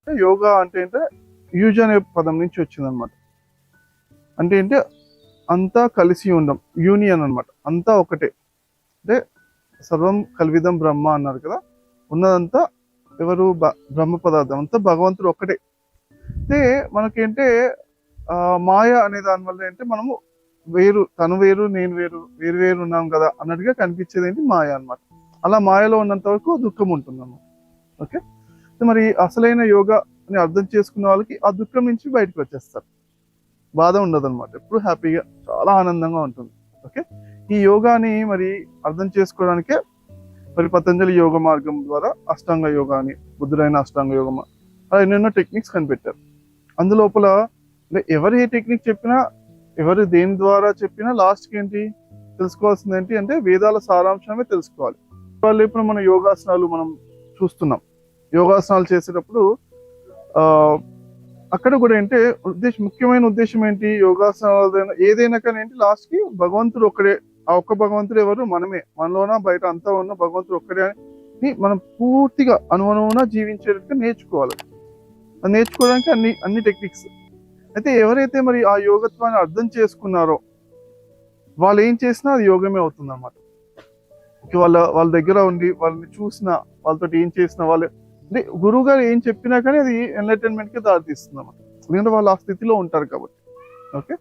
యోగా అంటే యూజ్ అనే పదం నుంచి వచ్చిందనమాట. అంటే అంతా కలిసి ఉండం, యూనియన్ అన్నమాట. అంతా ఒకటే. అంటే సర్వం కల్విదం బ్రహ్మ అన్నారు కదా, ఉన్నదంతా ఎవరు బ్రహ్మ పదార్థం అంతా భగవంతుడు ఒక్కటే. అయితే మాయ అనే దాని వల్ల మనము వేరు, తను వేరు నేను వేరు, వేరు వేరు ఉన్నాం కదా అన్నట్టుగా కనిపించేది మాయ అన్నమాట. అలా మాయలో ఉన్నంత వరకు దుఃఖం ఉంటుందన్నమాట. ఓకే, మరి అసలైన యోగా అని అర్థం చేసుకున్న వాళ్ళకి ఆ దుఃఖం నుంచి బయటకు వచ్చేస్తారు, బాధ ఉండదు అనమాట. ఎప్పుడు హ్యాపీగా చాలా ఆనందంగా ఉంటుంది. ఓకే, ఈ యోగాని మరి అర్థం చేసుకోవడానికే మరి పతంజలి యోగ మార్గం ద్వారా అష్టాంగ యోగా అని, బుద్ధుడైన అష్టాంగ యోగం, అలా ఎన్నెన్నో టెక్నిక్స్ కనిపెట్టారు. అందులోపల ఎవరు ఏ టెక్నిక్ చెప్పినా, ఎవరు దేని ద్వారా చెప్పినా లాస్ట్కి తెలుసుకోవాల్సింది అంటే వేదాల సారాంశమే తెలుసుకోవాలి. వాళ్ళు ఇప్పుడు మన యోగాసనాలు మనం చూస్తున్నాం. యోగాసనాలు చేసేటప్పుడు అక్కడ కూడా ముఖ్యమైన ఉద్దేశం యోగాసనాలు ఏదైనా కానీ లాస్ట్కి భగవంతుడు ఒక్కడే. ఆ ఒక్క భగవంతుడు ఎవరు? మనమే. మనలోన బయట అంతా ఉన్న భగవంతుడు ఒక్కడే అని మనం పూర్తిగా అనువనువున జీవించేటట్టుగా నేర్చుకోవాలి. అది నేర్చుకోవడానికి అన్ని టెక్నిక్స్. అయితే ఎవరైతే మరి ఆ యోగత్వాన్ని అర్థం చేసుకున్నారో వాళ్ళు ఏం చేసినా అది యోగమే అవుతుంది అన్నమాట. వాళ్ళ దగ్గర ఉండి వాళ్ళని చూసినా, వాళ్ళతో ఏం చేసినా, గురువు గారు ఏం చెప్పినా కానీ అది ఎంటర్టైన్మెంట్ కి దారితీస్తుంది అన్నమాట. ఎందుకంటే వాళ్ళు ఆ స్థితిలో ఉంటారు కాబట్టి. ఓకే.